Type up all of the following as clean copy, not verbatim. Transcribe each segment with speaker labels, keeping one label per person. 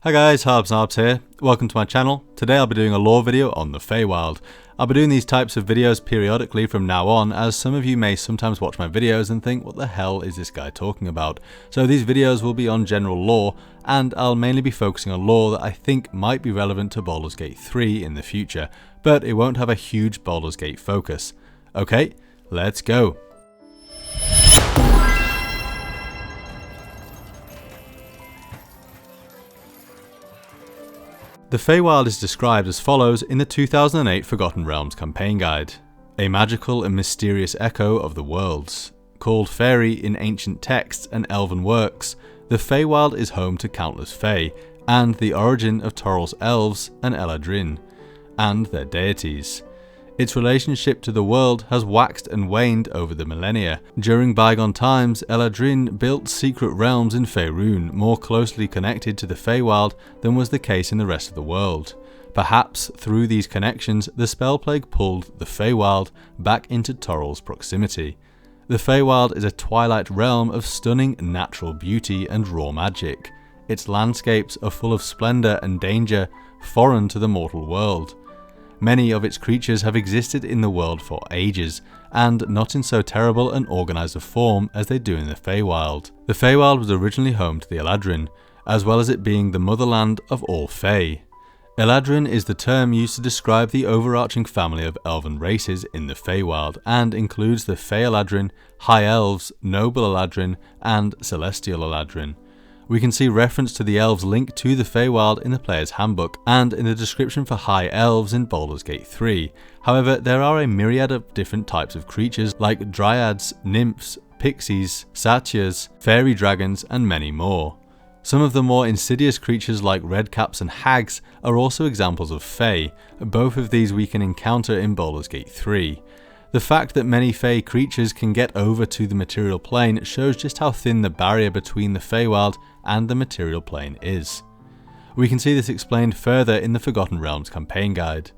Speaker 1: Hi guys, Narbs here. Welcome to my channel. Today I'll be doing a lore video on the Feywild. I'll be doing these types of videos periodically from now on, as some of you may sometimes watch my videos and think, what the hell is this guy talking about? So these videos will be on general lore, and I'll mainly be focusing on lore that I think might be relevant to Baldur's Gate 3 in the future, but it won't have a huge Baldur's Gate focus. Okay, let's go. The Feywild is described as follows in the 2008 Forgotten Realms campaign guide. A magical and mysterious echo of the worlds. Called fairy in ancient texts and elven works, the Feywild is home to countless Fey, and the origin of Toril's elves and Eladrin, and their deities. Its relationship to the world has waxed and waned over the millennia. During bygone times, Eladrin built secret realms in Faerun more closely connected to the Feywild than was the case in the rest of the world. Perhaps through these connections, the spellplague pulled the Feywild back into Toril's proximity. The Feywild is a twilight realm of stunning natural beauty and raw magic. Its landscapes are full of splendour and danger, foreign to the mortal world. Many of its creatures have existed in the world for ages, and not in so terrible and organised a form as they do in the Feywild. The Feywild was originally home to the Eladrin, as well as it being the motherland of all Fey. Eladrin is the term used to describe the overarching family of elven races in the Feywild, and includes the Fey Eladrin, High Elves, Noble Eladrin, and Celestial Eladrin. We can see reference to the elves linked to the Feywild in the player's handbook and in the description for High Elves in Baldur's Gate 3. However, there are a myriad of different types of creatures like dryads, nymphs, pixies, satyrs, fairy dragons, and many more. Some of the more insidious creatures like redcaps and hags are also examples of Fey. Both of these we can encounter in Baldur's Gate 3. The fact that many Fey creatures can get over to the material plane shows just how thin the barrier between the Feywild and the material plane is. We can see this explained further in the Forgotten Realms campaign guide.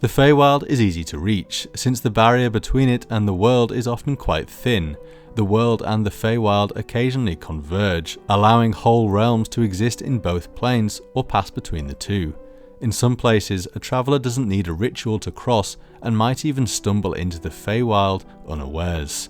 Speaker 1: The Feywild is easy to reach, since the barrier between it and the world is often quite thin. The world and the Feywild occasionally converge, allowing whole realms to exist in both planes or pass between the two. In some places, a traveller doesn't need a ritual to cross and might even stumble into the Feywild unawares.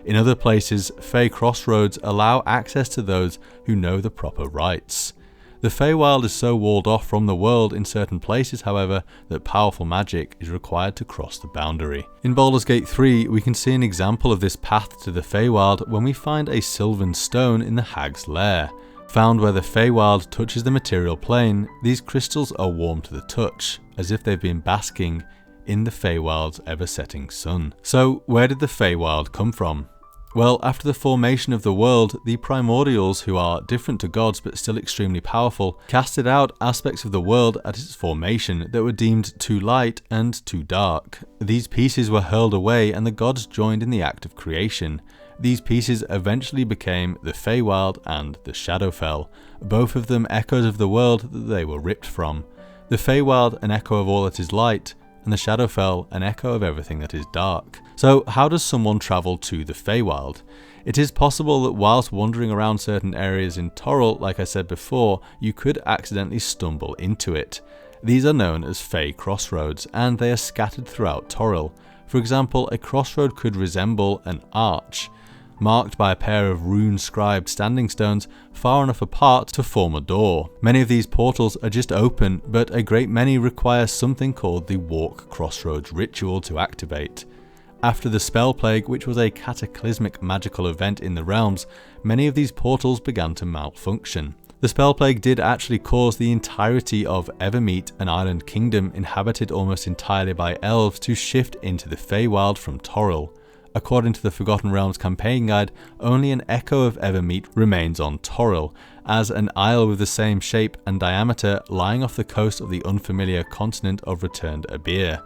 Speaker 1: In other places, Fey crossroads allow access to those who know the proper rites. The Feywild is so walled off from the world in certain places, however, that powerful magic is required to cross the boundary. In Baldur's Gate 3, we can see an example of this path to the Feywild when we find a sylvan stone in the Hag's Lair. Found where the Feywild touches the material plane, these crystals are warm to the touch, as if they've been basking in the Feywild's ever-setting sun. So, where did the Feywild come from? Well, after the formation of the world, the primordials, who are different to gods but still extremely powerful, casted out aspects of the world at its formation that were deemed too light and too dark. These pieces were hurled away and the gods joined in the act of creation. These pieces eventually became the Feywild and the Shadowfell, both of them echoes of the world that they were ripped from. The Feywild an echo of all that is light, and the Shadowfell an echo of everything that is dark. So how does someone travel to the Feywild? It is possible that whilst wandering around certain areas in Toril, like I said before, you could accidentally stumble into it. These are known as Fey crossroads, and they are scattered throughout Toril. For example, a crossroad could resemble an arch, marked by a pair of rune-scribed standing stones far enough apart to form a door. Many of these portals are just open, but a great many require something called the Walk Crossroads ritual to activate. After the spellplague, which was a cataclysmic magical event in the realms, many of these portals began to malfunction. The spellplague did actually cause the entirety of Evermeet, an island kingdom inhabited almost entirely by elves, to shift into the Feywild from Toril. According to the Forgotten Realms campaign guide, only an echo of Evermeet remains on Toril, as an isle with the same shape and diameter lying off the coast of the unfamiliar continent of returned Abir.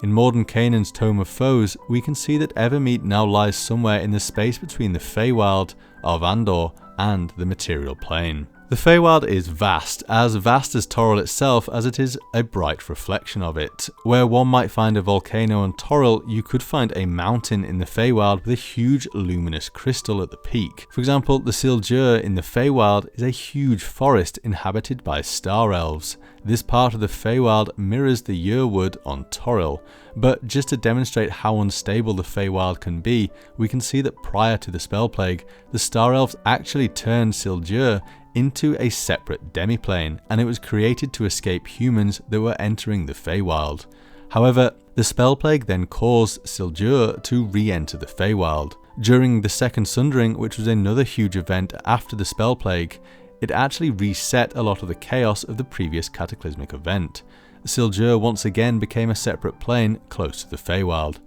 Speaker 1: In Mordenkainen's Tome of Foes, we can see that Evermeet now lies somewhere in the space between the Feywild, Arvandor, and the material plane. The Feywild is vast as Toril itself, as it is a bright reflection of it. Where one might find a volcano on Toril, you could find a mountain in the Feywild with a huge luminous crystal at the peak. For example, the Sildur in the Feywild is a huge forest inhabited by star elves. This part of the Feywild mirrors the Yearwood on Toril, but just to demonstrate how unstable the Feywild can be, we can see that prior to the spellplague, the star elves actually turned Sildur into a separate demiplane, and it was created to escape humans that were entering the Feywild. However, the spellplague then caused Sildur to re-enter the Feywild. During the Second Sundering, which was another huge event after the spellplague, it actually reset a lot of the chaos of the previous cataclysmic event. Sildur once again became a separate plane close to the Feywild.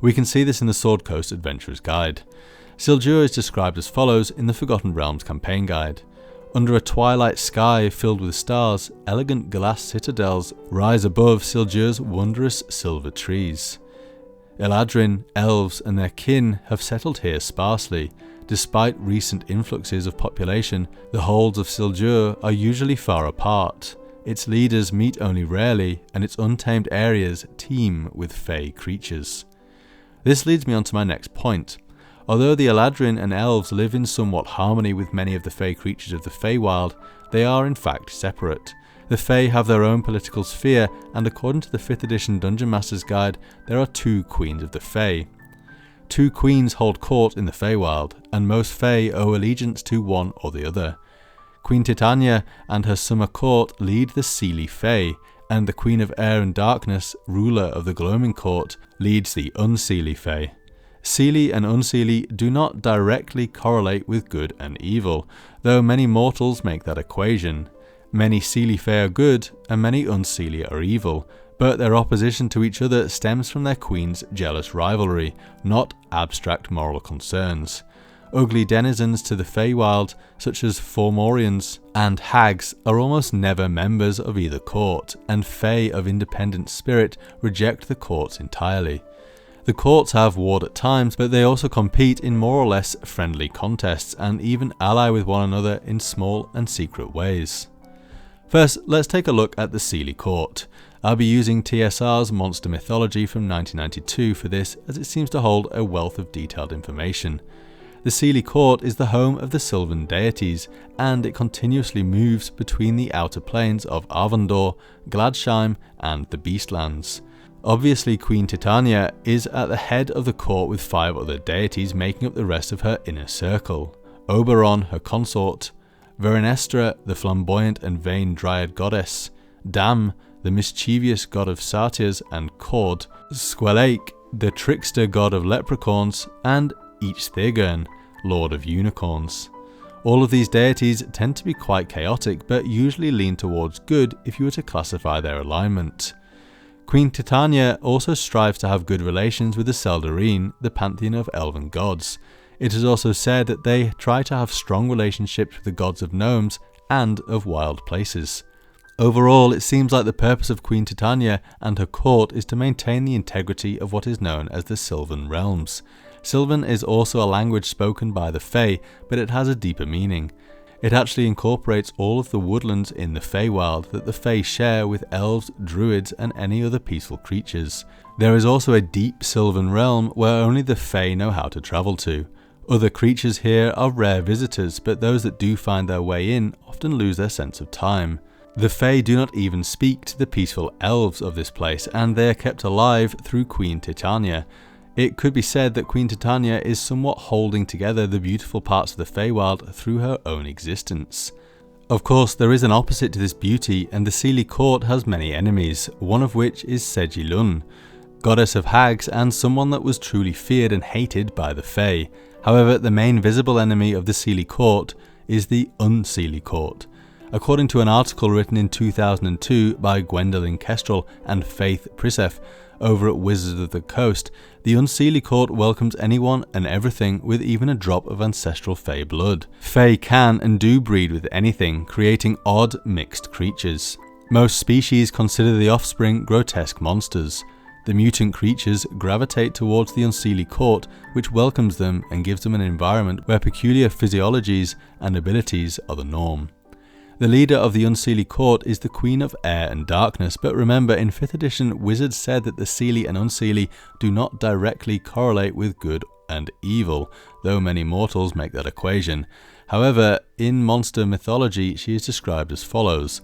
Speaker 1: We can see this in the Sword Coast Adventurer's Guide. Sildur is described as follows in the Forgotten Realms campaign guide. Under a twilight sky filled with stars, elegant glass citadels rise above Sildur's wondrous silver trees. Eladrin, elves and their kin have settled here sparsely. Despite recent influxes of population, the holds of Sildur are usually far apart. Its leaders meet only rarely, and its untamed areas teem with fey creatures. This leads me on to my next point. Although the Eladrin and elves live in somewhat harmony with many of the fey creatures of the Feywild, they are in fact separate. The Fey have their own political sphere, and according to the 5th edition Dungeon Master's Guide, there are 2 queens of the Fey. 2 queens hold court in the Feywild, and most Fey owe allegiance to one or the other. Queen Titania and her summer court lead the Seelie Fey, and the Queen of Air and Darkness, ruler of the Gloaming Court, leads the unseelie Fey. Seelie and unseelie do not directly correlate with good and evil, though many mortals make that equation. Many seelie Fey are good, and many unseelie are evil, but their opposition to each other stems from their queen's jealous rivalry, not abstract moral concerns. Ugly denizens to the Feywild, such as Fomorians and hags, are almost never members of either court, and Fey of independent spirit reject the courts entirely. The courts have warred at times, but they also compete in more or less friendly contests, and even ally with one another in small and secret ways. First, let's take a look at the Seelie Court. I'll be using TSR's Monster Mythology from 1992 for this, as it seems to hold a wealth of detailed information. The Seelie Court is the home of the Sylvan deities, and it continuously moves between the outer planes of Arvandor, Gladsheim, and the Beastlands. Obviously, Queen Titania is at the head of the court with 5 other deities making up the rest of her inner circle. Oberon, her consort, Verenestra, the flamboyant and vain dryad goddess, Dam, the mischievous god of satyrs and cord, Squelake, the trickster god of leprechauns, and Eichthegern, lord of unicorns. All of these deities tend to be quite chaotic, but usually lean towards good if you were to classify their alignment. Queen Titania also strives to have good relations with the Seldarine, the pantheon of elven gods. It is also said that they try to have strong relationships with the gods of gnomes and of wild places. Overall, it seems like the purpose of Queen Titania and her court is to maintain the integrity of what is known as the Sylvan realms. Sylvan is also a language spoken by the Fey, but it has a deeper meaning. It actually incorporates all of the woodlands in the Feywild that the Fey share with elves, druids, and any other peaceful creatures. There is also a deep Sylvan realm where only the Fey know how to travel to. Other creatures here are rare visitors, but those that do find their way in often lose their sense of time. The Fey do not even speak to the peaceful elves of this place, and they are kept alive through Queen Titania. It could be said that Queen Titania is somewhat holding together the beautiful parts of the Feywild through her own existence. Of course, there is an opposite to this beauty, and the Seelie Court has many enemies, one of which is Segilun, goddess of hags and someone that was truly feared and hated by the Fey. However, the main visible enemy of the Seelie Court is the unseelie Court. According to an article written in 2002 by Gwendolyn Kestrel and Faith Prisef over at Wizards of the Coast, the unseelie Court welcomes anyone and everything with even a drop of ancestral Fey blood. Fey can and do breed with anything, creating odd, mixed creatures. Most species consider the offspring grotesque monsters. The mutant creatures gravitate towards the unseelie Court, which welcomes them and gives them an environment where peculiar physiologies and abilities are the norm. The leader of the unseelie court is the Queen of Air and Darkness, but remember, in 5th edition, Wizards said that the seelie and unseelie do not directly correlate with good and evil, though many mortals make that equation. However, in monster mythology, she is described as follows.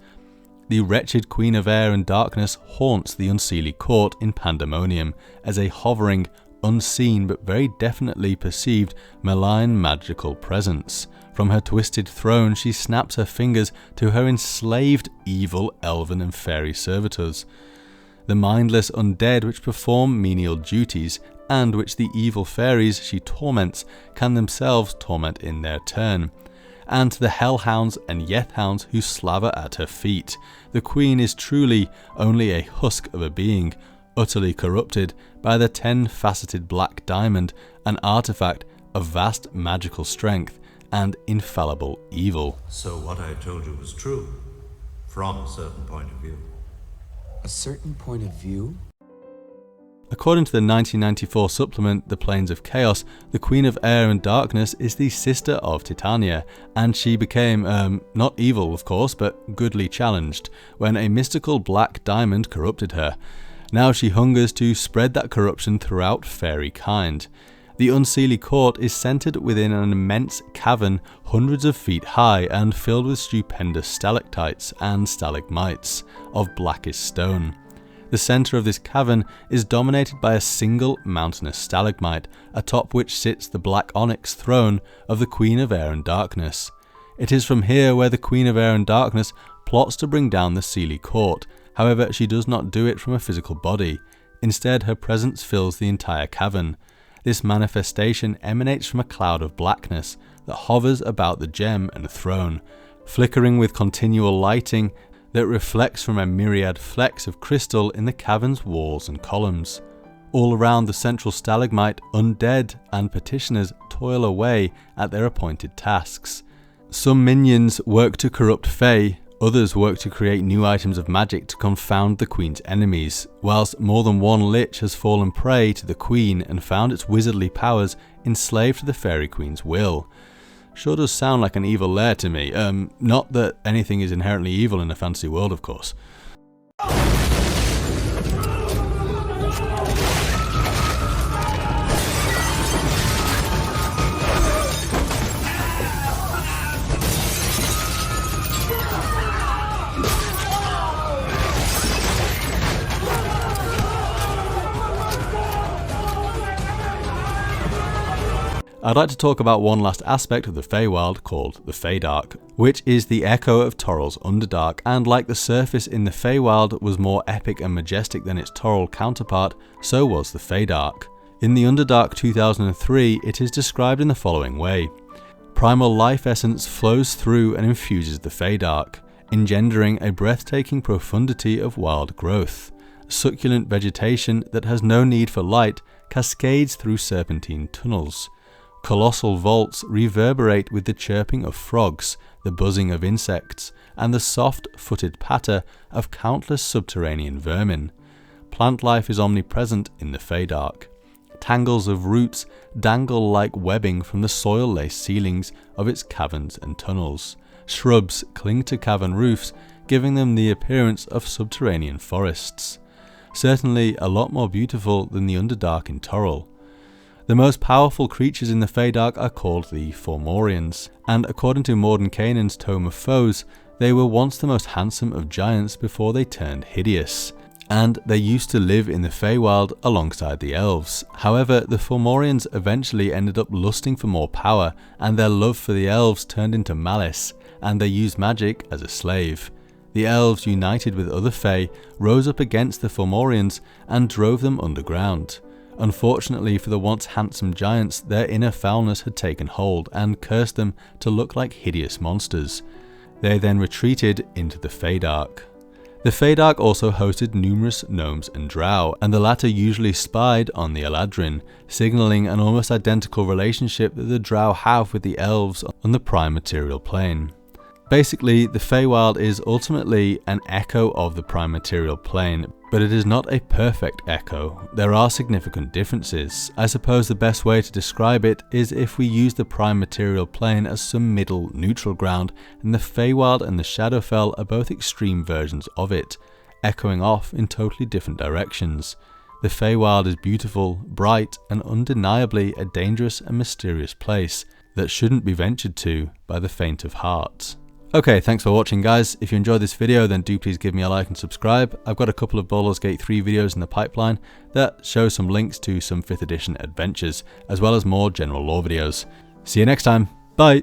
Speaker 1: The wretched Queen of Air and Darkness haunts the unseelie court in Pandemonium as a hovering, unseen but very definitely perceived malign magical presence. From her twisted throne she snaps her fingers to her enslaved evil elven and fairy servitors, the mindless undead which perform menial duties, and which the evil fairies she torments can themselves torment in their turn, and to the hellhounds and yethhounds who slaver at her feet. The queen is truly only a husk of a being, utterly corrupted by the 10-faceted black diamond, an artifact of vast magical strength and infallible evil.
Speaker 2: So what I told you was true, from a certain point of view.
Speaker 3: A certain point of view?
Speaker 1: According to the 1994 supplement, The Planes of Chaos, the Queen of Air and Darkness is the sister of Titania, and she became, not evil of course, but goodly challenged, when a mystical black diamond corrupted her. Now she hungers to spread that corruption throughout fairy kind. The unseelie court is centered within an immense cavern hundreds of feet high and filled with stupendous stalactites and stalagmites of blackest stone. The center of this cavern is dominated by a single mountainous stalagmite, atop which sits the black onyx throne of the Queen of Air and Darkness. It is from here where the Queen of Air and Darkness plots to bring down the seelie court. However, she does not do it from a physical body. Instead, her presence fills the entire cavern. This manifestation emanates from a cloud of blackness that hovers about the gem and throne, flickering with continual lighting that reflects from a myriad flecks of crystal in the cavern's walls and columns. All around the central stalagmite, undead and petitioners toil away at their appointed tasks. Some minions work to corrupt Fey, others work to create new items of magic to confound the Queen's enemies, whilst more than one lich has fallen prey to the Queen and found its wizardly powers enslaved to the Fairy Queen's will. Sure does sound like an evil lair to me. Not that anything is inherently evil in a fantasy world, of course. I'd like to talk about one last aspect of the Feywild called the Feydark, which is the echo of Toril's Underdark, and like the surface in the Feywild was more epic and majestic than its Toril counterpart, so was the Feydark. In the Underdark 2003, it is described in the following way. Primal life essence flows through and infuses the Feydark, engendering a breathtaking profundity of wild growth. Succulent vegetation that has no need for light cascades through serpentine tunnels. Colossal vaults reverberate with the chirping of frogs, the buzzing of insects, and the soft-footed patter of countless subterranean vermin. Plant life is omnipresent in the Feydark. Tangles of roots dangle like webbing from the soil-laced ceilings of its caverns and tunnels. Shrubs cling to cavern roofs, giving them the appearance of subterranean forests. Certainly a lot more beautiful than the Underdark in Toril. The most powerful creatures in the Feydark are called the Fomorians, and according to Mordenkainen's Tome of Foes, they were once the most handsome of giants before they turned hideous, and they used to live in the Feywild alongside the elves. However, the Fomorians eventually ended up lusting for more power, and their love for the elves turned into malice, and they used magic as a slave. The elves, united with other Fey, rose up against the Fomorians and drove them underground. Unfortunately for the once handsome giants, their inner foulness had taken hold and cursed them to look like hideous monsters. They then retreated into the Feydark. The Feydark also hosted numerous gnomes and drow, and the latter usually spied on the Eladrin, signalling an almost identical relationship that the drow have with the elves on the prime material plane. Basically, the Feywild is ultimately an echo of the prime material plane, but it is not a perfect echo. There are significant differences. I suppose the best way to describe it is if we use the prime material plane as some middle neutral ground, and the Feywild and the Shadowfell are both extreme versions of it, echoing off in totally different directions. The Feywild is beautiful, bright, and undeniably a dangerous and mysterious place that shouldn't be ventured to by the faint of heart. Okay, thanks for watching guys. If you enjoyed this video, then do please give me a like and subscribe. I've got a couple of Baldur's Gate 3 videos in the pipeline that show some links to some 5th edition adventures, as well as more general lore videos. See you next time, bye!